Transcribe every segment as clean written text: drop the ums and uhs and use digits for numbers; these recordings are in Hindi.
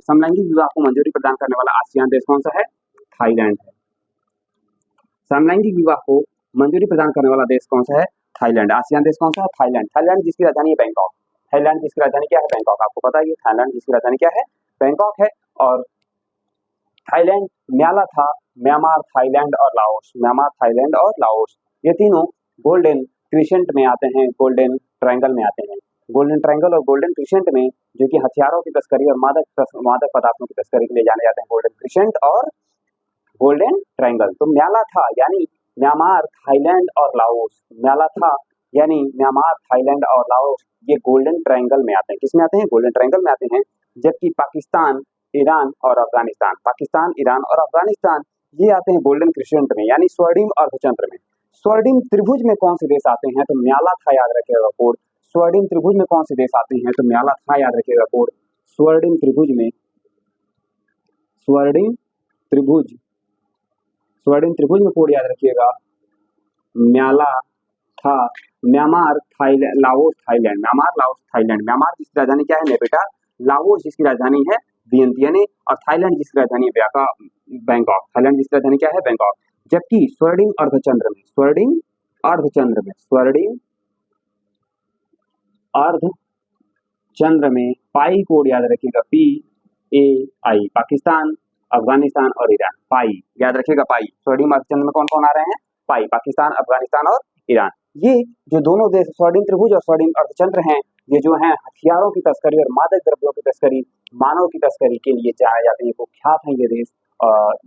समलैंगिक विवाह को मंजूरी प्रदान करने वाला आसियान देश कौन सा है? थाईलैंड है। समलैंगिक विवाह को मंजूरी प्रदान करने वाला देश कौन सा है? थाईलैंड। आसियान देश कौन सा है? थाईलैंड। थाईलैंड जिसकी राजधानी है बैंकॉक। थाईलैंड जिसकी राजधानी क्या है? बैंकॉक। आपको पता है थाईलैंड जिसकी राजधानी क्या है? बैंकॉक है। और थाईलैंड, म्याला था, म्यांमार, थाईलैंड और लाओस। म्यांमार, थाईलैंड और लाओस ये तीनों गोल्डन क्रिसेंट में आते हैं, गोल्डन ट्रायंगल में आते हैं। गोल्डन ट्रायंगल और गोल्डन क्रिसेंट में जो कि हथियारों की तस्करी और मादक पदार्थों की तस्करी के लिए जाने जाते हैं, गोल्डन क्रिसेंट और गोल्डन ट्रायंगल। तो म्याला था यानी म्यांमार, थाईलैंड और लाओस। म्याला था यानी म्यांमार, थाईलैंड और लाओस ये गोल्डन ट्रायंगल में आते हैं। किसमें आते हैं? गोल्डन ट्रायंगल में आते हैं। जबकि पाकिस्तान, ईरान और अफगानिस्तान, पाकिस्तान, ईरान और अफगानिस्तान ये आते हैं गोल्डन क्रिसेंट में यानी स्वर्णिम अर्धचंद्र में। स्वर्णिम त्रिभुज में कौन से देश आते हैं? तो म्याला था, याद रखिएगा कोड। स्वर्णिम त्रिभुज में कौन से देश आते हैं? तो म्याला था, याद रखिएगा कोड। स्वर्णिम त्रिभुज में, स्वर्णिम त्रिभुज, स्वर्णिम त्रिभुज में कोड याद रखिएगा म्याला था, Myanmar, Thailand, Laos, Thailand. Myanmar, Laos, Thailand. Myanmar जिसकी राजधानी क्या है? नेपिटा। लाओस जिसकी राजधानी है वियंतियाने और थाईलैंड जिसकी राजधानी है बैंकॉक। थाईलैंड जिसकी राजधानी क्या है? बैंकॉक। जबकि स्वर्णिम अर्धचंद्र में, स्वर्णिम अर्धचंद्र में, स्वर्णिम अर्धचंद्र में पाई कोड याद रखिएगा PAI, पाकिस्तान, अफगानिस्तान और ईरान। पाई याद रखिएगा, पाई। स्वर्णिम अर्धचंद्र में कौन कौन आ रहे हैं? पाई, पाकिस्तान, अफगानिस्तान और ईरान। ये जो दोनों देश स्वर्णिम त्रिभुज और स्वर्णिम अर्धचंद्र हैं, ये जो हैं हथियारों की तस्करी और मादक द्रव्यों की तस्करी, मानव की तस्करी के लिए जाने जाते हैं, कुख्यात हैं ये देश।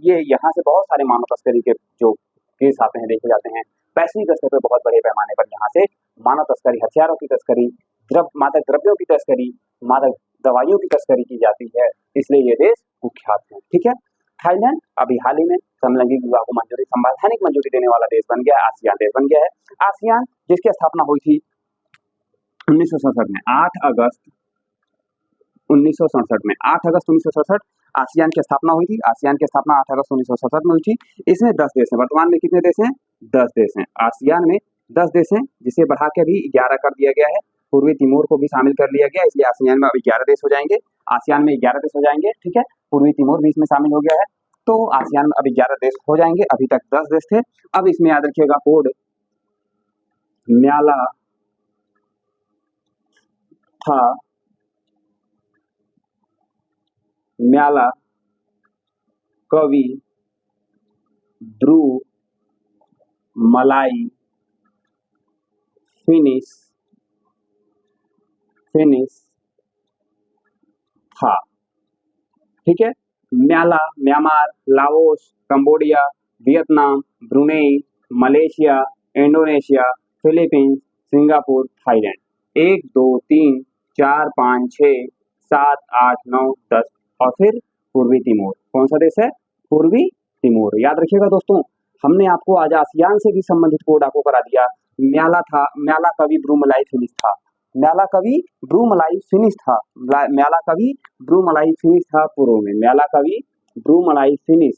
ये यहाँ से बहुत सारे मानव तस्करी के जो केस आते हैं देखे जाते हैं। वैश्विक स्तर पर बहुत बड़े पैमाने पर यहाँ से मानव तस्करी, हथियारों की तस्करी, मादक द्रव्यों की तस्करी, मादक दवाइयों की तस्करी की जाती है, इसलिए ये देश कुख्यात है। ठीक है। थाईलैंड अभी हाल ही में समलैंगिक विवाह को मंजूरी, संवैधानिक मंजूरी देने वाला देश बन गया है, आसियान देश बन गया है। आसियान जिसकी स्थापना हुई थी 1967 में, 8 अगस्त 1967 में, 8 अगस्त 1967 आसियान की स्थापना हुई थी। आसियान की स्थापना 8 अगस्त 1967 में हुई थी। इसमें 10 देश हैं। वर्तमान में कितने देश हैं? 10 देश हैं। आसियान में 10 देश हैं, जिसे बढ़ा के भी 11 कर दिया गया है। पूर्वी तिमोर को भी शामिल कर लिया गया, इसलिए आसियान में अभी 11 देश हो जाएंगे। आसियान में 11 देश हो जाएंगे। ठीक है। पूर्वी तिमोर भी इसमें शामिल हो गया है, तो आसियान में अभी 11 देश हो जाएंगे। अभी तक 10 देश थे। अब इसमें याद रखिएगा कोड म्याला था, म्याला, कवि, ध्रुव, मलाई, फिनिश था। ठीक है। म्याला, Myanmar, Laos, Cambodia, Vietnam, Brunei, Malaysia, Indonesia, Philippines, Singapore, Thailand. 1 2 3 4 5 6 7 8 9 10 और फिर पूर्वी तिमोर। कौन सा देश है? पूर्वी तिमोर। याद रखिएगा दोस्तों, हमने आपको आज आसियान से भी संबंधित कोड आपको करा दिया। म्याला था, म्याला कवि ब्रूमलाई फिनिश था। म्याला कवि ब्रूमलाई फिनिश था। म्याला कवि ब्रूमलाई फिनिश था पूर्व में। म्याला कवि ब्रूमलाई फिनिश,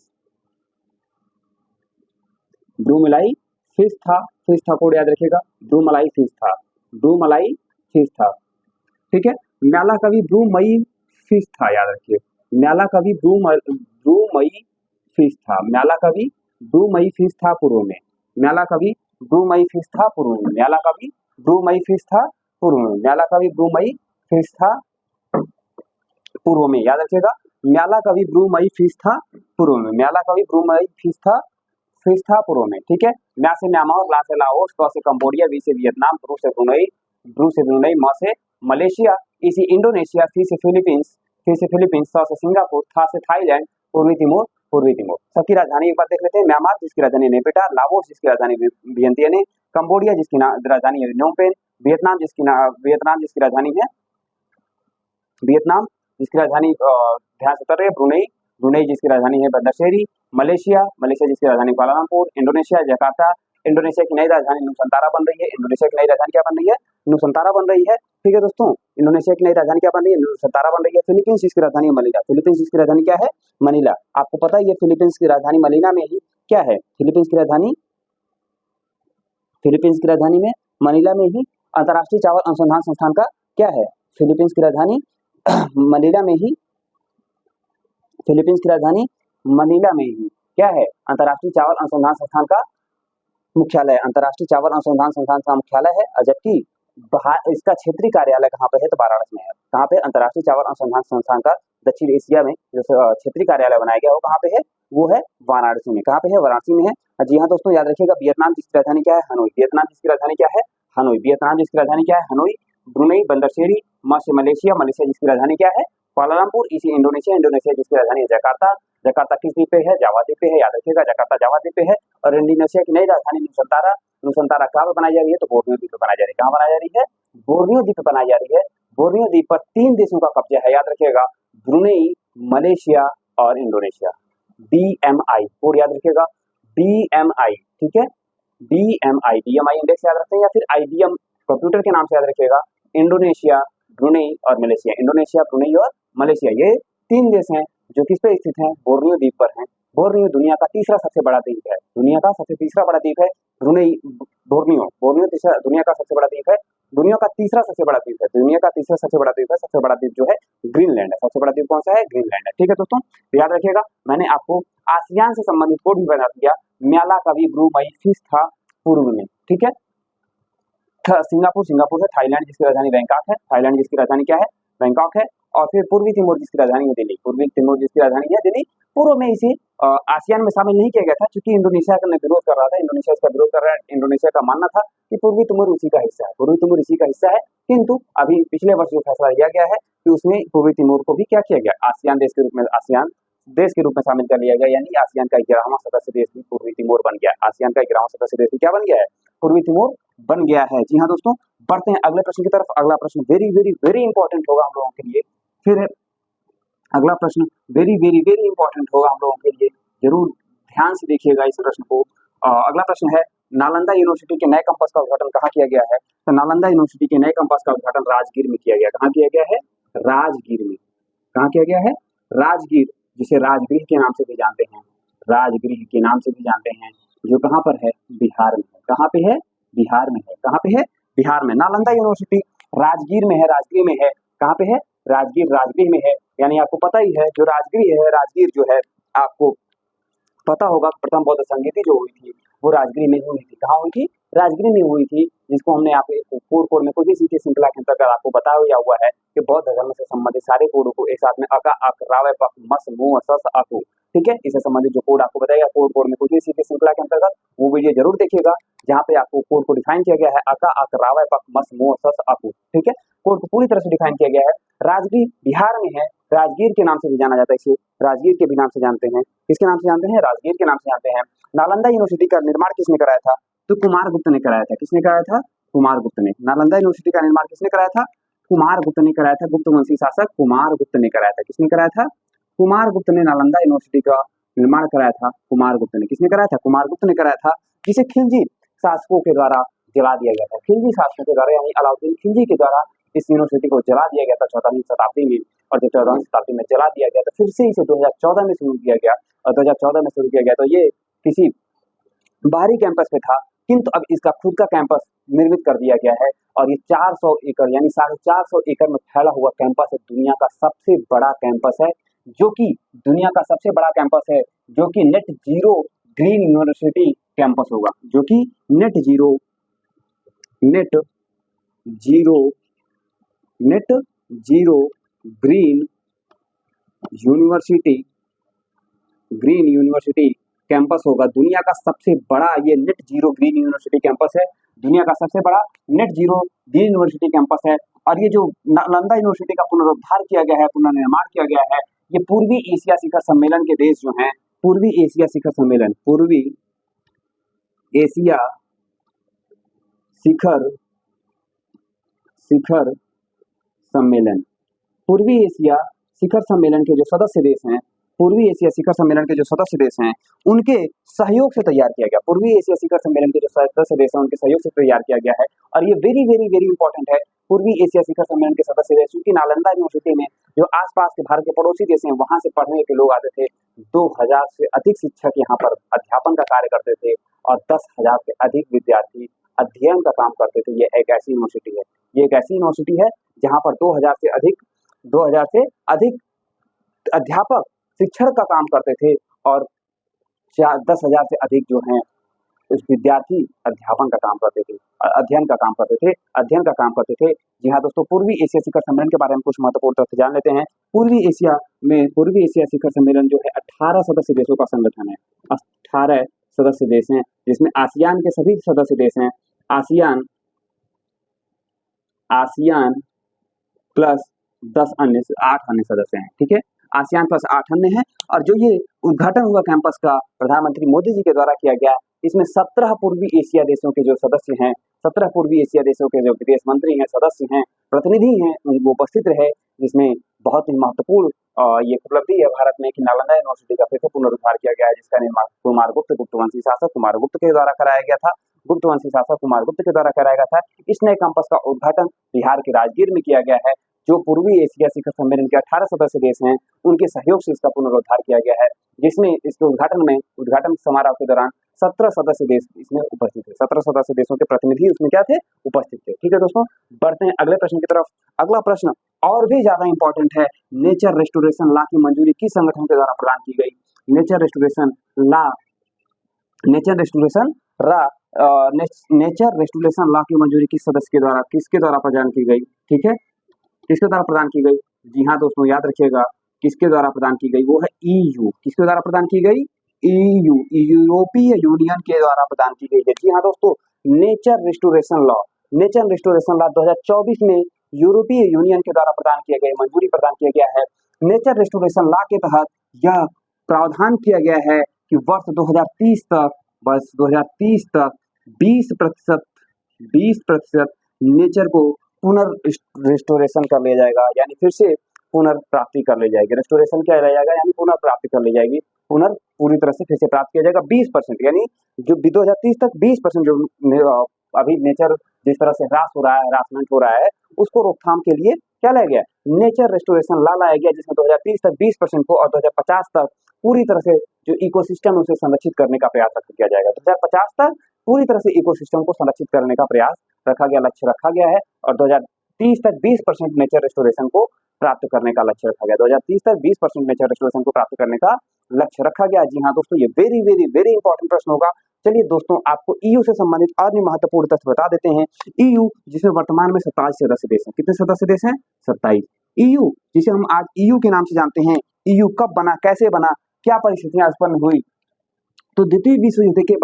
ब्रूमलाई फिश था। फिश था कोड याद रखिएगा, ब्रूमलाई फिश था, ब्रूमलाई फिश था। ठीक है। म्याला कवि ब्रूमई फिश था, याद रखिए। म्याला कवि ब्रूमई फिश था। म्याला कवि ब्रूमई फिश था पूर्व में। म्याला कवि ब्रूमई फिश था पूर्व में। म्याला कवि ब्रूमई फिश था पूर्व में। म्याला कवि ब्रूमई फिश था पूर्व में, याद रखिएगा। म्याला कवि ब्रूमई फिश था पूर्व में। म्याला कवि ब्रूमई फिश था पूर्व में। ठीक है। म्या से म्यांमार, ला से लाओस, क से कंबोडिया, वी से वियतनाम, ब्रू से ब्रुनई, म से मलेशिया, ई से इंडोनेशिया, सी से फिलीपींस, स से सिंगापुर, था से थाईलैंड, पूर्वी तिमोर। सबकी राजधानी एक बार देख लेते हैं। म्यांमार जिसकी राजधानी नेपिटा, लाओस जिसकी राजधानी वियंतियाने, कंबोडिया जिसकी राजधानी है नोमपेन, वियतनाम जिसकी राजधानी है वियतनाम जिसकी राजधानी ध्यान से उतर रही है ब्रुनेई जिसकी राजधानी है बंदरशेरी, मलेशिया जिसकी राजधानी कुआलालंपुर, इंडोनेशिया जकार्ता, इंडोनेशिया की नई राजधानी नुसंतारा बन रही है। इंडोनेशिया की नई राजधानी क्या बन रही है? नुसंतारा बन रही है। ठीक है दोस्तों, इंडोनेशिया की नई राजधानी क्या बन रही है? नुसंतारा बन रही है। फिलीपींस जिसकी राजधानी है मनीला, फिलीपींस जिसकी राजधानी क्या है? मनीला। आपको पता है ये फिलीपींस की राजधानी मनीला में ही क्या है? फिलीपींस की राजधानी में मनीला में ही अंतर्राष्ट्रीय चावल अनुसंधान संस्थान का क्या है? फिलीपींस की राजधानी मनीला में ही फिलीपींस की राजधानी मनीला में ही क्या है, अंतर्राष्ट्रीय चावल अनुसंधान संस्थान का मुख्यालय, अंतर्राष्ट्रीय चावल अनुसंधान संस्थान का मुख्यालय है। और जबकि इसका क्षेत्रीय कार्यालय कहाँ पे है, तो वाराणसी में है। कहाँ पे, अंतर्राष्ट्रीय चावल अनुसंधान संस्थान का दक्षिण एशिया में जो क्षेत्रीय कार्यालय बनाया गया वो कहाँ पे है, वो है वाराणसी में। कहाँ पे है, वाराणसी में है। जी हाँ दोस्तों, याद रखिएगा वियतनाम जिसकी राजधानी क्या है, हनोई। वियतनाम जिसकी राजधानी क्या है, हनोई। वियतनाम जिसकी राजधानी क्या है, Hanoi. Brunei Bandar Seri Malaysia. Malaysia जिसकी राजधानी क्या है, कुआलालंपुर। इसी इंडोनेशिया। इंडोनेशिया जिसकी राजधानी है जकार्ता। जकार्ता किस द्वीप पे है, जावा द्वीप पे है, याद रखिएगा जकार्ता जावा द्वीप पे है। और इंडोनेशिया की नई राजधानी नुसंतारा। नुसंतारा कहाँ पे बनाई जा रही है, तो बोर्नियो द्वीप पे बनाई जा रही है। कहाँ बनाई जा रही है, बोर्नियो द्वीप पे बनाई जा रही है। बोर्नियो द्वीप पर 3 देशों का कब्जा है, याद रखिएगा, ब्रुनई, मलेशिया और इंडोनेशिया। DMI कोड याद रखिएगा, DMI, ठीक है, DMI इंडेक्स याद रखते हैं, या फिर IBM कंप्यूटर के नाम से याद रखिएगा। इंडोनेशिया, ब्रुनई और मलेशिया। इंडोनेशिया, ब्रुनई और मलेशिया, ये 3 देश हैं जो किस पे स्थित हैं, बोर्नियो द्वीप पर हैं। बोर्नियो दुनिया का तीसरा सबसे बड़ा द्वीप है, दुनिया का सबसे तीसरा बड़ा द्वीप है ब्रुनई। बोर्नियो बोर्नियो तीसरा दुनिया का सबसे बड़ा द्वीप है, दुनिया का तीसरा सबसे बड़ा द्वीप है, दुनिया का तीसरा सबसे बड़ा द्वीप है। सबसे बड़ा द्वीप जो है ग्रीनलैंड है। सबसे बड़ा द्वीप कौन सा है, ग्रीनलैंड है। ठीक है दोस्तों, याद रखिएगा, मैंने आपको आसियान से संबंधित कोड भी बता दिया। म्याला कवी ब्रूमई फिश था पूर्व में, ठीक है। सिंगापुर, सिंगापुर है। थाईलैंड जिसकी राजधानी बैंकॉक है, थाईलैंड जिसकी राजधानी क्या है, बैंकॉक है। और फिर पूर्वी तिमोर जिसकी राजधानी है दिल्ली, पूर्वी तिमोर जिसकी राजधानी है दिल्ली। पूर्व में इसे आसियान में शामिल नहीं किया गया था, क्योंकि इंडोनेशिया का विरोध कर रहा था। इंडोनेशिया इसका विरोध कर रहा है। इंडोनेशिया का मानना था कि पूर्वी तिमोर उसी का हिस्सा है, पूर्वी तिमोर इसी का हिस्सा है। किंतु अभी पिछले वर्ष जो फैसला लिया गया है कि उसमें पूर्वी तिमोर को भी क्या किया गया, आसियान देश के रूप में, आसियान देश के रूप में शामिल कर लिया गया। यानी आसियान का 11वां सदस्य देश भी पूर्वी तिमोर बन गया। आसियान का 11वां सदस्य देश भी क्या बन गया है, पूर्वी तिमोर बन गया है। जी हाँ दोस्तों, बढ़ते हैं अगले प्रश्न की तरफ। अगला प्रश्न वेरी वेरी वेरी इंपॉर्टेंट होगा हम लोगों के लिए। फिर अगला प्रश्न वेरी वेरी वेरी इंपॉर्टेंट होगा हम लोगों के लिए, जरूर ध्यान से देखिएगा इस प्रश्न को। अगला प्रश्न है, नालंदा यूनिवर्सिटी के नए कैंपस का उद्घाटन कहाँ किया गया है, तो नालंदा यूनिवर्सिटी के नए कैंपस का उद्घाटन राजगीर में किया गया। कहाँ किया गया है, राजगीर में। कहाँ किया गया है, राजगीर, जिसे राजगृह के नाम से भी जानते हैं, राजगृह के नाम से भी जानते हैं, जो कहाँ पर है, बिहार में है। कहाँ पे है, बिहार में है। कहाँ पे है, बिहार में। नालंदा यूनिवर्सिटी राजगीर में है, राजगीर में है। कहाँ पे है, राजगीर, राजगीर में है। यानी आपको पता ही है, जो राजगीर है, राजगीर जो है, आपको पता होगा प्रथम बौद्ध संगीति जो हुई थी वो राजगीर में हुई थी। कहाँ हुई थी, राजगीर में हुई थी, जिसको हमने यहाँ पे कोड में कोई भी श्रृंखला के अंतर्गत आपको बताया हुआ है कि बौद्ध धर्म से संबंधित सारे कोडों को एक साथ में अका अक रावय पक मस मुंह सस अकु, ठीक है, इससे संबंधित जो कोड आपको बताएगा कोड में कोई भी श्रृंखला के अंतर्गत, वो वीडियो जरूर देखिएगा, जहाँ पे आपको कोड को डिफाइन किया गया है, अका अक रावय पक मस मुंह सस अकु, ठीक है। कोड को पूरी तरह से डिफाइन किया गया है। राजगीर बिहार में है, राजगीर के नाम से भी जाना जाता है, इसे राजगीर के भी नाम से जानते हैं। किसके नाम से जानते हैं, राजगीर के नाम से जानते हैं। नालंदा यूनिवर्सिटी का निर्माण किसने कराया था, तो कुमारगुप्त ने कराया था। किसने कराया था, कुमारगुप्त ने। नालंदा यूनिवर्सिटी का निर्माण किसने कराया था, कुमारगुप्त ने कराया था। गुप्त वंशी शासक कुमारगुप्त ने कराया था। किसने कराया था, कुमारगुप्त ने नालंदा यूनिवर्सिटी का निर्माण कराया था। कुमारगुप्त ने। किसने कराया था, कुमारगुप्त ने कराया था, जिसे खिलजी शासकों के द्वारा जला दिया गया था। खिलजी शासकों के द्वारा, यानी अलाउद्दीन खिलजी के द्वारा इस यूनिवर्सिटी को जला दिया गया था 14वीं शताब्दी में। और जब 14वीं शताब्दी में जला दिया गया तो फिर से इसे 2014 में शुरू किया गया, और 2014 में शुरू किया गया तो ये किसी बाहरी कैंपस पे था, किंतु अब इसका खुद का कैंपस निर्मित कर दिया गया है। और ये 400 एकड़ यानी 450 एकड़ में फैला हुआ कैंपस है, दुनिया का सबसे बड़ा कैंपस है, जो कि दुनिया का सबसे बड़ा कैंपस है, जो कि net zero green university campus होगा, जो कि net zero green university campus होगा। दुनिया का सबसे बड़ा ये net zero green university campus है, दुनिया का सबसे बड़ा net zero green university campus है। और ये जो नालंदा यूनिवर्सिटी का पुनरुद्धार किया गया है, पुनर्निर्माण किया गया है, ये पूर्वी एशिया शिखर सम्मेलन के देश जो हैं, पूर्वी एशिया शिखर सम्मेलन, पूर्वी एशिया शिखर सम्मेलन, पूर्वी एशिया शिखर सम्मेलन के जो सदस्य देश हैं, पूर्वी एशिया शिखर सम्मेलन के जो सदस्य देश हैं, उनके सहयोग से तैयार किया गया। पूर्वी एशिया शिखर सम्मेलन के जो सदस्य देश हैं, उनके सहयोग से तैयार किया गया है। और ये वेरी वेरी वेरी इंपॉर्टेंट है, पूर्वी एशिया शिखर सम्मेलन के सदस्य देश, क्योंकि नालंदा यूनिवर्सिटी में जो आसपास के भारत के पड़ोसी देश हैं, वहां से पढ़ने के लोग आते थे। 2000 से अधिक शिक्षक यहाँ पर अध्यापन का कार्य करते थे, और 10,000 से अधिक विद्यार्थी अध्ययन का काम करते थे। ये एक ऐसी यूनिवर्सिटी है, ये एक ऐसी यूनिवर्सिटी है जहाँ पर 2000 से अधिक अध्यापक शिक्षण का काम करते थे और 10,000 से अधिक जो हैं उस विद्यार्थी अध्यापन का काम करते थे, अध्ययन का काम करते थे। जी हाँ दोस्तों, पूर्वी एशिया शिखर सम्मेलन के बारे में कुछ महत्वपूर्ण तथ्य जान लेते हैं। पूर्वी एशिया शिखर सम्मेलन जो है 18 सदस्य देशों का संगठन है। 18 सदस्य देश हैं, जिसमें आसियान के सभी सदस्य देश हैं। आसियान प्लस 8 अन्य सदस्य हैं। ठीक है, आसियान प्लस 8 अन्य हैं। और जो ये उद्घाटन हुआ कैंपस का प्रधानमंत्री मोदी जी के द्वारा किया गया, इसमें 17 पूर्वी एशिया देशों के जो सदस्य हैं, 17 पूर्वी एशिया देशों के जो विदेश मंत्री हैं, सदस्य हैं, प्रतिनिधि हैं, वो उपस्थित रहे। जिसमें बहुत ही महत्वपूर्ण ये उपलब्धि है भारत में कि नालंदा यूनिवर्सिटी का फिर से पुनरुद्धार किया गया है, जिसका निर्माण गुप्तवंशी शासक कुमारगुप्त के द्वारा कराया गया था। गुप्तवंशी शासक कुमारगुप्त के द्वारा कराया गया था। इस नए कैंपस का उद्घाटन बिहार के राजगीर में किया गया है। जो पूर्वी एशिया शिखर सम्मेलन के 18 सदस्य देश हैं, उनके सहयोग से इसका पुनरुद्धार किया गया है, जिसमें इसके उद्घाटन समारोह के दौरान 17 सदस्य देश इसमें उपस्थित थे। 17 सदस्य देशों के प्रतिनिधि उसमें क्या थे? उपस्थित थे। ठीक है दोस्तों, बढ़ते हैं अगले प्रश्न की तरफ। अगला प्रश्न और भी ज्यादा इंपॉर्टेंट है। नेचर रेस्टोरेशन लॉ की मंजूरी किस संगठन के द्वारा प्रदान की गई? नेचर रेस्टोरेशन लॉ की मंजूरी किसके द्वारा प्रदान की गई? ठीक है, किसके द्वारा प्रदान की गई? जी हाँ दोस्तों, याद रखिएगा किसके द्वारा प्रदान की गई, वो है EU। किसके द्वारा प्रदान की गई? EU, यूरोपीय यूनियन के द्वारा प्रदान की गई है। जी हाँ दोस्तों, नेचर रेस्टोरेशन लॉ 2024 में यूरोपीय यूनियन के द्वारा मंजूरी प्रदान किया गया है। नेचर रेस्टोरेशन लॉ के तहत यह प्रावधान किया गया है कि वर्ष 2030 तक 20% नेचर को रिस्टोरेशन कर लिया जाएगा, यानी फिर से पुनर्प्राप्ति कर ली जाएगी। रेस्टोरेशन क्या रह जाएगा? यानी पुनर्प्राप्ति कर ली जाएगी, पूरी तरह से फिर से प्राप्त किया जाएगा। 20%, यानी जो 2030 तक 20% जो अभी नेचर जिस तरह से हरासमेंट हो रहा है, उसको रोकथाम के लिए क्या लाया गया? नेचर रेस्टोरेशन लॉ लाया गया, जिसमें 2030 तक 20% को और 2050 तक पूरी तरह से जो इकोसिस्टम है उसे संरक्षित करने का प्रयास किया जाएगा। 2050 तक पूरी तरह से इकोसिस्टम को संरक्षित करने का प्रयास लक्ष्य रखा गया है। और 2030 तक 20% नेचर रेस्टोरेशन को प्राप्त करने का लक्ष्य रखा गया। 2030 तक 20% नेचर रेस्टोरेशन को प्राप्त करने का लक्ष्य रखा गया। जी हाँ दोस्तों, ये वेरी वेरी वेरी इंपॉर्टेंट प्रश्न होगा। चलिए दोस्तों, आपको EU से संबंधित अन्य महत्वपूर्ण तथ्य बता देते हैं। EU जिसमें वर्तमान में 27 सदस्य देश हैं। कितने सदस्य देश हैं? 27। EU जिसे हम आज EU के नाम से जानते हैं, EU कब बना, कैसे बना, क्या परिस्थितियां उत्पन्न हुई? तो द्वितीय विश्व युद्ध के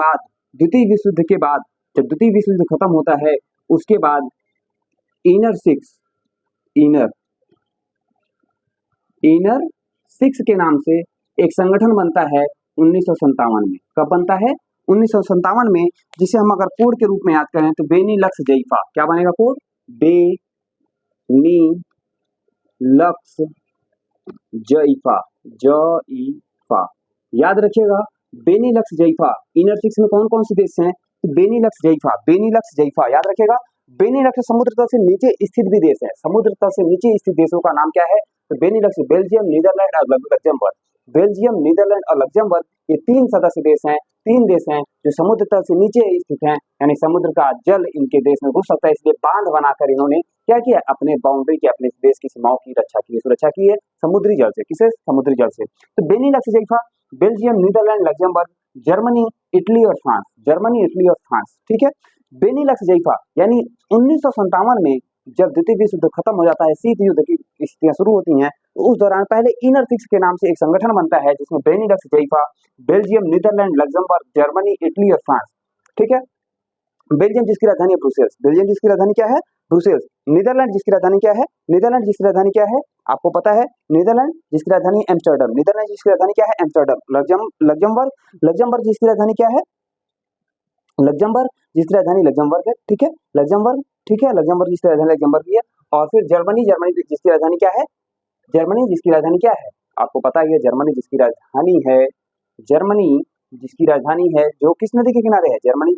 बाद जब द्वितीय विश्व युद्ध खत्म होता है, उसके बाद इनर सिक्स के नाम से एक संगठन बनता है 1957 में। कब बनता है? 1957 में, जिसे हम अगर कोड के रूप में याद करें तो बेनीलक्स जइफा। क्या बनेगा कोड? बेनीलक्स जइफा। याद रखिएगा, बेनीलक्स जइफा। इनर सिक्स में कौन कौन से देश हैं? तो बेनीलक्स जइफा याद रखिएगा। बेनीलक्स समुद्र तल से नीचे स्थित भी देश है। समुद्र तल से नीचे स्थित देशों का नाम क्या है? तो बेनीलक्स बेल्जियम, नीदरलैंड और लग्जमबर्ग। बेल्जियम, नीदरलैंड और लग्जमबर्ग, ये 3 सदस्य देश हैं। 3 देश हैं जो समुद्र तल से नीचे स्थित हैं, यानी समुद्र का जल इनके देश में घुस सकता है, इसलिए बांध बनाकर इन्होंने क्या किया? अपने बाउंड्री के, अपने देश की सीमाओं की सुरक्षा की है समुद्री जल से। किसे? समुद्री जल से। तो बेनीलक्स जइफा Belgium, Netherlands, Luxembourg, Germany, Italy और फ्रांस। ठीक है, बेनीलक्स जइफा यानी 1957 में जब द्वितीय विश्व युद्ध खत्म हो जाता है, शीत युद्ध की स्थितियां शुरू होती हैं, तो उस दौरान पहले इनर सिक्स के नाम से एक संगठन बनता है, जिसमें बेनीलक्स जइफा Belgium, Netherlands, Luxembourg, Germany, Italy और फ्रांस। ठीक है, बेल्जियम जिसकी राजधानी है ब्रुसेल्स। बेल्जियम जिसकी राजधानी क्या है? ब्रुसेल्स। नीदरलैंड जिसकी राजधानी क्या है? आपको पता है। नीदरलैंड जिसकी राजधानी एम्स्टर्डम। नीदरलैंड जिसकी राजधानी क्या है? एम्स्टर्डम। लग्जमबर्ग जिसकी राजधानी क्या है? लग्जमबर्ग जिसकी राजधानी लग्जमबर्ग है। ठीक है, लग्जमबर्ग जिसकी राजधानी लग्जमबर्ग है। और फिर जर्मनी जिसकी राजधानी क्या है? आपको पता ही है, जर्मनी जिसकी राजधानी है जो किस नदी के किनारे है? जर्मनी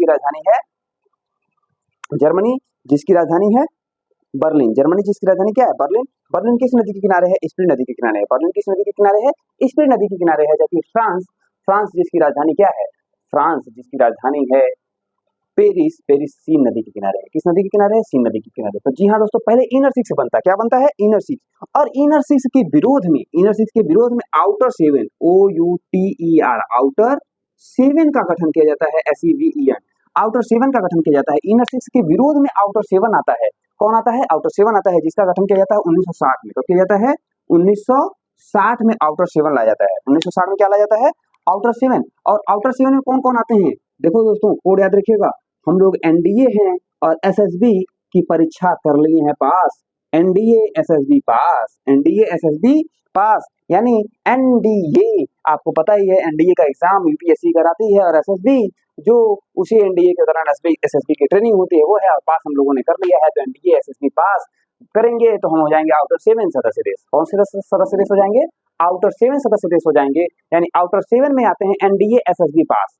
जिसकी राजधानी है बर्लिन। जर्मनी जिसकी राजधानी क्या है? बर्लिन किस नदी के किनारे है? स्प्री नदी के किनारे है। बर्लिन किस नदी के किनारे है? स्प्री नदी के किनारे है। जबकि फ्रांस जिसकी राजधानी क्या है? फ्रांस जिसकी राजधानी है पेरिस, पेरिस सीन नदी के किनारे है। किस नदी के किनारे है? सीन नदी के किनारे। तो जी हाँ दोस्तों, पहले इनर सिक्स बनता है। क्या बनता है? Inner six. और इनर सिक्स के विरोध में, इनर सिक्स के विरोध में outer seven, OUTER, outer seven का गठन किया जाता है, SEVEN, आउटर सेवन का गठन किया जाता है। इनर सिक्स के विरोध में आउटर सेवन आता है। कौन आता है? आउटर सेवन आता है, जिसका गठन किया जाता है 1960 में। तो किया जाता है 1960 में आउटर सेवन लाया जाता है। 1960 में क्या लाया जाता है? Outer seven. और आउटर सेवन में कौन कौन आते हैं? देखो दोस्तों, कोड याद रखिएगा। हम लोग NDA हैं और SSB की परीक्षा कर लिए हैं पास। NDA SSB पास, NDA SSB पास, यानी NDA आपको पता ही है, NDA का एग्जाम UPSC कराती है, और SSB जो उसी NDA के दौरान SSB की ट्रेनिंग होती है वो है, और पास हम लोगों ने कर लिया है। तो NDA SSB पास करेंगे तो हम हो जाएंगे आउटर सेवन सदस्य देश। कौन से सदस्य देश हो जाएंगे? आउटर सेवन सदस्य देश हो जाएंगे। यानी आउटर सेवन में आते हैं NDA SSB पास।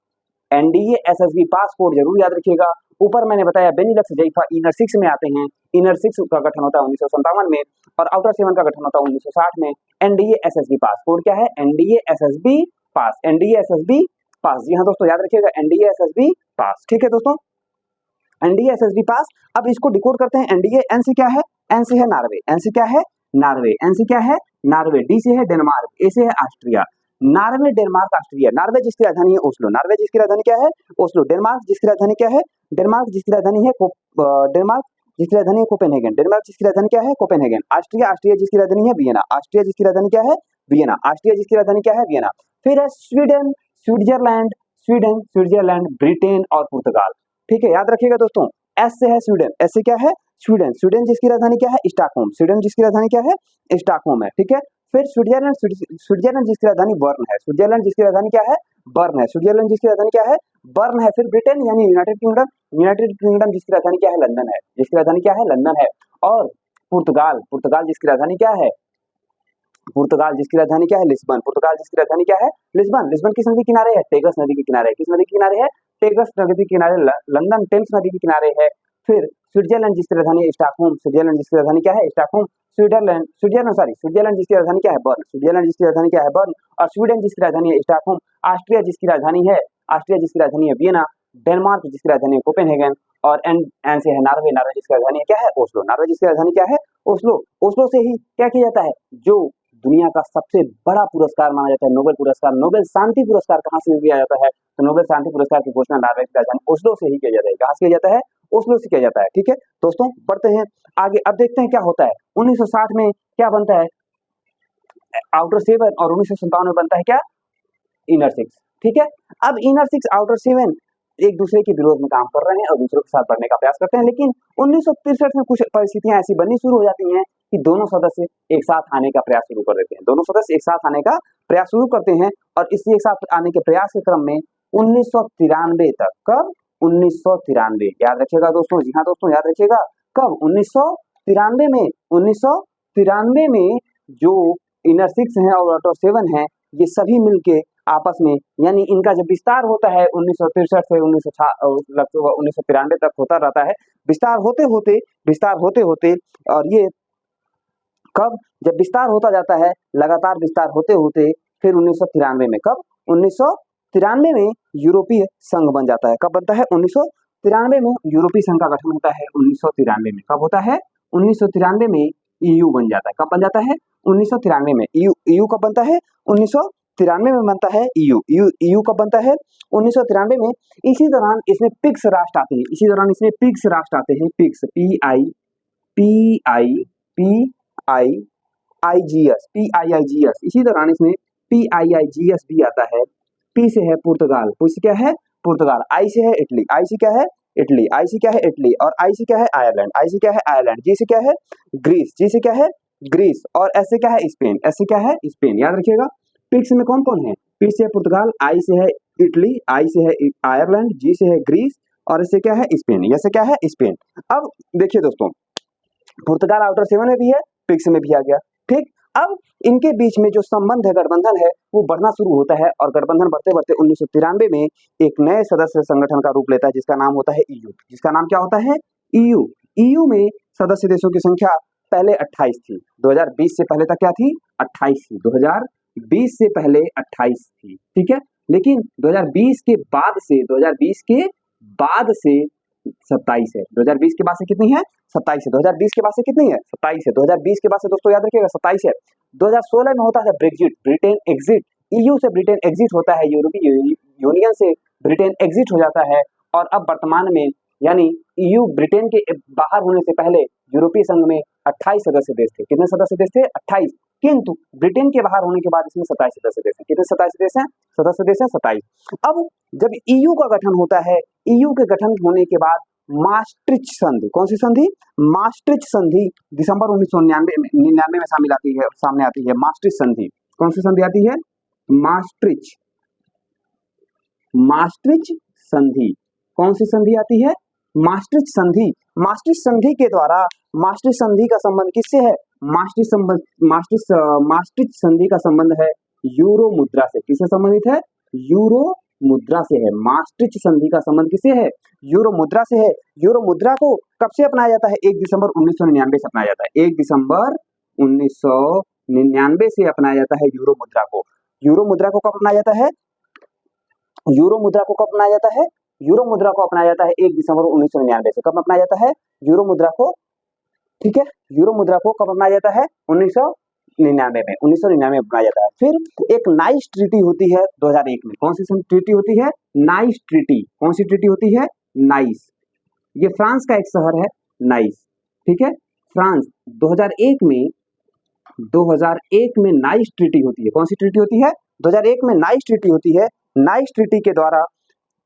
NDA SSB पास कोड जरूर याद रखिएगा। ऊपर मैंने बताया बेनिलक्स, जैफा इनर सिक्स में आते हैं। इनर सिक्स का गठन होता है 1957 में, और आउटर सेवन का गठन होता है 1960 में। NDA SSB पास कोड क्या है? NDA SSB पास, NDA SSB पास। जी हाँ दोस्तों, याद रखिएगा NDA SSB पास। ठीक है दोस्तों, NDA SSB पास। अब इसको डिकोड करते हैं। NDA, N से क्या है? N से है नॉर्वे, N से क्या है? नॉर्वे, N से क्या है? नॉर्वे, D से है डेनमार्क, A से है Austria. Norway, Denmark, Austria. Norway जिसकी राजधानी है ओस्लो, नॉर्वे जिसकी राजधानी क्या है? ओस्लो। डेनमार्क जिसकी राजधानी क्या है? डेनमार्क जिसकी राजधानी है डेनमार्क जिसकी राजधानी है कोपेनहेगन, डेनमार्क जिसकी राजधानी क्या है? कोपेनहेगन। ऑस्ट्रिया, ऑस्ट्रिया जिसकी राजधानी है वियना, ऑस्ट्रिया जिसकी राजधानी क्या है? वियना, ऑस्ट्रिया जिसकी राजधानी क्या है? वियना। फिर है Sweden, Switzerland, Sweden, Switzerland, Britain और पुर्तगाल। ठीक है, याद रखिएगा दोस्तों। S से है स्वीडन, S से क्या है? स्वीडन, स्वीडन जिसकी राजधानी क्या है? स्टॉकहोम, स्वीडन जिसकी राजधानी क्या है? स्टॉकहोम है। ठीक है, फिर स्विट्जरलैंड, स्विट्जरलैंड जिसकी राजधानी बर्न है, स्विट्जरलैंड जिसकी राजधानी क्या है? बर्न है, स्विट्जरलैंड जिसकी राजधानी क्या है? बर्न है। फिर ब्रिटेन यानी यूनाइटेड किंगडम, यूनाइटेड किंगडम जिसकी राजधानी क्या है? लंदन है, जिसकी राजधानी क्या है? लंदन है। और पुर्तगाल, पुर्तगाल जिसकी राजधानी क्या है? पुर्तगाल जिसकी राजधानी क्या है? लिस्बन, पुर्तगाल जिसकी राजधानी क्या है? लिस्बन। लिस्बन किस नदी के किनारे है? टेगस नदी के किनारे। किस नदी के किनारे है? टेगस नदी के किनारे। लंदन टेम्स नदी के किनारे है। फिर स्विट्जरलैंड जिसकी राजधानी है स्टॉकहोम, स्विट्जरलैंड जिसकी राजधानी क्या है? स्टॉकहोम। स्विट्जरलैंड जिसकी राजधानी क्या है? बर्न, स्विट्जरलैंड जिसकी राजधानी क्या है? बर्न। और स्वीडन जिसकी राजधानी है स्टॉकहोम। ऑस्ट्रिया जिसकी राजधानी है, ऑस्ट्रिया जिसकी राजधानी है वियना। डेनमार्क जिसकी राजधानी है कोपेनहेगन। और एन से है नॉर्वे, नॉर्वे जिसकी राजधानी क्या है? ओस्लो, नॉर्वे जिसकी राजधानी क्या है? ओस्लो। ओस्लो से ही क्या किया जाता है? जो दुनिया का सबसे बड़ा पुरस्कार माना जाता है, नोबेल पुरस्कार, नोबेल शांति पुरस्कार कहाँ से दिया जाता है? तो नोबेल शांति पुरस्कार की घोषणा नॉर्वे की राजधानी ओस्लो से ही किया जाता है। कहाँ से किया जाता है? ओस्लो से किया जाता है। ठीक है दोस्तों, बढ़ते हैं आगे। अब देखते हैं क्या होता है। 1960 में क्या बनता है? Outer seven. और 1957 में बनता है क्या? Inner six. ठीक है, अब इनर सिक्स, आउटर सेवन एक दूसरे के विरोध में काम कर रहे हैं और दूसरों के साथ बढ़ने का प्रयास करते हैं। लेकिन 1963 में कुछ परिस्थितियां ऐसी बननी शुरू हो जाती हैं कि दोनों सदस्य एक साथ आने का प्रयास शुरू कर देते हैं। दोनों सदस्य एक साथ आने का प्रयास शुरू करते हैं, और इसी एक साथ आने के प्रयास के क्रम में 1993 तक, कब? 1993, याद रखिएगा दोस्तों। जी हाँ दोस्तों, याद रखिएगा। कब? 1993 में। 1993 में जो इनर सिक्स है और आउटर सेवन है, ये सभी मिलके आपस में, यानी इनका जब विस्तार होता है 1963 से 1993 तक होता रहता है। विस्तार होते होते और ये कब? जब विस्तार होता जाता है, लगातार विस्तार होते होते फिर 1993 में, कब? 1993 में यूरोपीय संघ बन जाता है। कब बनता है? 1993 में यूरोपीय संघ का गठन होता है। 1993 में कब होता है? 1993 में EU बन जाता है। कब बन जाता है? 1993 में। EU कब बनता है? 1993 में बनता है EU कब बनता है? 1993 में। इसी दौरान इसमें पिक्स राष्ट्र आते हैं, इसी दौरान इसमें पिक्स राष्ट्र आते हैं। पिक्स, PIIGS, इसी दौरान इसमें PIIGS भी आता है। P से है पुर्तगाल, P से क्या है? पुर्तगाल। I से है इटली, I से क्या है? इटली, I से क्या है? इटली। और I से क्या है? आयरलैंड, I से क्या है? आयरलैंड। G से क्या है? ग्रीस, G से क्या है? ग्रीस। और S से क्या है? स्पेन, S से क्या है? स्पेन। याद रखिएगा। पिक्स में कौन कौन है? P से है पुर्तगाल, I से है इटली, I से है आयरलैंड, G से है ग्रीस, और इससे क्या है? स्पेन। यह से क्या है? स्पेन। अब देखिए दोस्तों, पुर्तगाल आउटर सेवन में भी है, पिक्स में भी आ गया। ठीक, अब इनके बीच में जो संबंध है, गठबंधन है, वो बढ़ना शुरू होता है, और गठबंधन बढ़ते बढ़ते 1993 में एक नए सदस्य संगठन का रूप लेता है, जिसका नाम होता है EU। जिसका नाम क्या होता है? EU। EU में सदस्य देशों की संख्या पहले 28 थी। 2020 से पहले तक क्या थी? 28 थी। 2020 से पहले 28 थी। ठीक है, लेकिन 2020 के बाद से 2020 के बाद से 27 है। 2020 के बाद से कितनी है? 27 है। 2020 के बाद से कितनी है? 27 है। 2020 के बाद से दोस्तों याद रखिएगा 27 है। 2016 में होता है ब्रेग्जिट, ब्रिटेन एग्जिट, ईयू से ब्रिटेन एग्जिट होता है, यूरोपीय यूनियन से ब्रिटेन एग्जिट हो जाता है। और अब वर्तमान में यानी ईयू ब्रिटेन के बाहर होने से पहले यूरोपीय संघ में 28 सदस्य देश थे। कितने सदस्य देश थे? 28। किंतु ब्रिटेन के बाहर होने के बाद इसमें 27 सदस्य देश हैं। कितने 27 देश हैं? सदस्य देश हैं 27। अब जब ईयू का गठन होता है, ईयू के गठन होने के बाद maastricht संधि, कौन सी संधि? maastricht संधि दिसंबर 1999 में सामने आती है। maastricht संधि, कौन सी संधि आती है? maastricht संधि, कौन सी संधि आती है? maastricht संधि। maastricht संधि के द्वारा, maastricht संधि का संबंध किससे है? maastricht संधि का संबंध है यूरो मुद्रा से। किससे संबंधित है? यूरो मुद्रा से है। maastricht संधि का संबंध किससे है? यूरो मुद्रा से है। यूरो मुद्रा को कब से अपनाया जाता है? 1 दिसंबर 1999 से अपनाया जाता है। 1 दिसंबर 1999 से अपनाया जाता है यूरो मुद्रा को। यूरो मुद्रा को कब अपनाया जाता है? यूरो मुद्रा को कब अपनाया जाता है? यूरो मुद्रा को अपनाया जाता है 1 दिसंबर 1999 से। कब अपनाया जाता है यूरो मुद्रा को? ठीक है, यूरो मुद्रा को कब अपनाया जाता है? 1999 में अपनाया जाता है। फिर एक नाइस ट्रीटी होती है 2001 में। कौन सी ट्रीटी होती है? Nice treaty. कौन सी ट्रीटी होती है? नाइस। ये फ्रांस का एक शहर है नाइस। ठीक है, फ्रांस 2001 में नाइस ट्रीटी होती है। कौन सी ट्रीटी होती है? 2001 में नाइस ट्रीटी होती है। नाइस ट्रीटी के द्वारा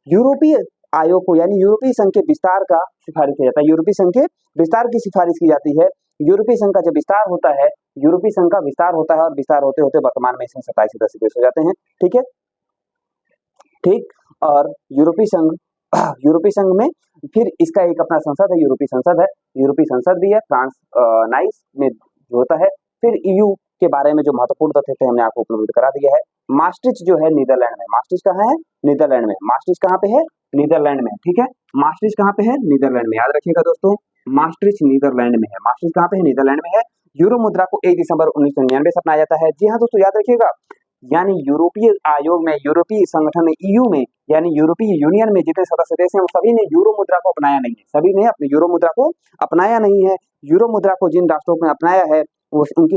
यूरोपीय आयोग को यानी यूरोपीय संघ के विस्तार का सिफारिश किया जाता है। यूरोपीय संघ के विस्तार की सिफारिश की जाती है। यूरोपीय संघ का जब विस्तार होता है, यूरोपीय संघ का विस्तार होता है और विस्तार होते होते वर्तमान में इसमें 27 सदस्य देश हो जाते हैं। ठीक है, ठीक। और यूरोपीय संघ में फिर इसका एक अपना संसद है, यूरोपीय संसद है। यूरोपीय संसद भी है फ्रांस नाइस में जो होता है। फिर ईयू के बारे में जो महत्वपूर्ण तथ्य थे हमने आपको उपलब्ध करा दिया है। maastricht जो है नीदरलैंड में। maastricht कहाँ है? नीदरलैंड में। maastricht कहाँ पे है? नीदरलैंड में। ठीक है, maastricht कहाँ पे है? नीदरलैंड में। याद रखिएगा दोस्तों, maastricht नीदरलैंड में है। maastricht कहाँ पे है? नीदरलैंड में है। यूरो मुद्रा को 1 दिसंबर 1999 से अपनाया जाता है। जी हाँ दोस्तों, याद रखिएगा, यानी यूरोपीय आयोग में, यूरोपीय संगठन में, ईयू में, यानी यूरोपीय यूनियन में जितने सदस्य देश हैं वो सभी ने यूरो मुद्रा को अपनाया नहीं है। सभी ने अपने यूरो मुद्रा को अपनाया नहीं है। यूरो मुद्रा को जिन राष्ट्रों ने अपनाया है वो उनकी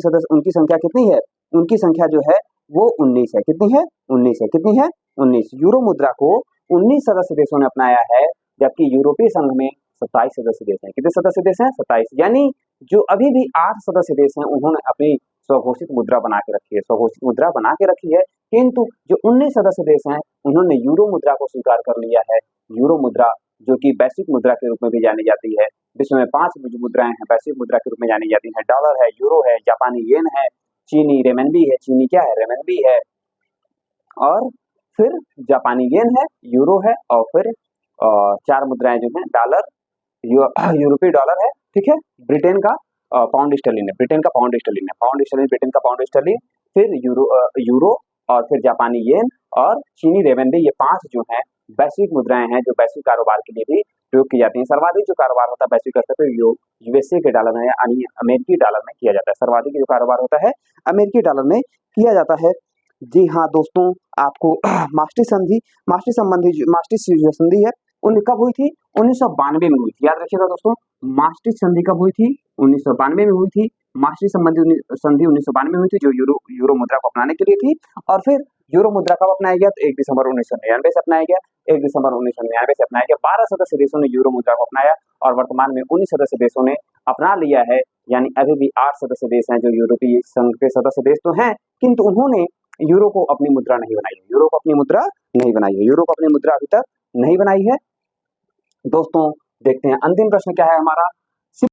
संख्या कितनी है? उनकी संख्या जो है वो 19 है। कितनी है? 19 है। कितनी है? 19। यूरो मुद्रा को 19 सदस्य देशों ने अपनाया है, जबकि यूरोपीय संघ में 27 सदस्य देश हैं। कितने सदस्य देश हैं? 27। यानी जो अभी भी 8 सदस्य देश हैं उन्होंने अपनी स्वघोषित मुद्रा बना के रखी है, स्वघोषित मुद्रा बना के रखी है। किंतु जो 19 सदस्य देश हैं उन्होंने यूरो मुद्रा को स्वीकार कर लिया है। यूरो मुद्रा जो कि वैश्विक मुद्रा के रूप में भी जानी जाती है। विश्व में 5 मुद्राएं हैं वैश्विक मुद्रा के रूप में जानी जाती हैं। डॉलर है, यूरो है, जापानी येन है, चीनी रेमनबी है। चीनी क्या है? रेमनबी है। और फिर जापानी येन है, यूरो है, और फिर 4 मुद्राएं जो हैं डॉलर, यूरोपीय डॉलर है। ठीक है, ब्रिटेन का पाउंड स्टर्लिन है। ब्रिटेन का पाउंड स्टर्लिन है। पाउंड स्टर्लिन, ब्रिटेन का पाउंड स्टर्लिन, फिर यूरो और फिर जापानी येन और चीनी रेमनबी। ये 5 जो हैं वैश्विक मुद्राएं हैं जो वैश्विक कारोबार के लिए भी प्रयोग की जाती हैं। सर्वाधिक जो कारोबार होता है वैश्विक स्तर पर यूएसए के डॉलर में यानी अमेरिकी डॉलर में किया जाता है। सर्वाधिक जो कारोबार होता है अमेरिकी डॉलर में किया जाता है। जी हाँ दोस्तों, आपको maastricht जो संधि है कब हुई थी? 1992 में हुई थी। याद रखिएगा दोस्तों, maastricht संधि कब हुई थी? 1992 में हुई थी। maastricht संधि 1992 में हुई थी, जो यूरो मुद्रा को अपनाने के लिए थी। और फिर यूरो मुद्रा कब अपनाया गया? तो 1 दिसंबर 1999 से अपनाया गया। 1 दिसंबर 1999 से अपनाया गया। 12 सदस्य देशों ने यूरो मुद्रा को अपनाया और वर्तमान में 19 सदस्य देशों ने अपना लिया है। यानी अभी भी 8 सदस्य देश हैं जो यूरोपीय संघ के सदस्य देश तो हैं, किंतु उन्होंने यूरो को अपनी मुद्रा नहीं बनाई है। यूरो को अपनी मुद्रा नहीं बनाई है। यूरो को अपनी मुद्रा अभी तक नहीं बनाई है। दोस्तों देखते हैं अंतिम प्रश्न क्या है हमारा।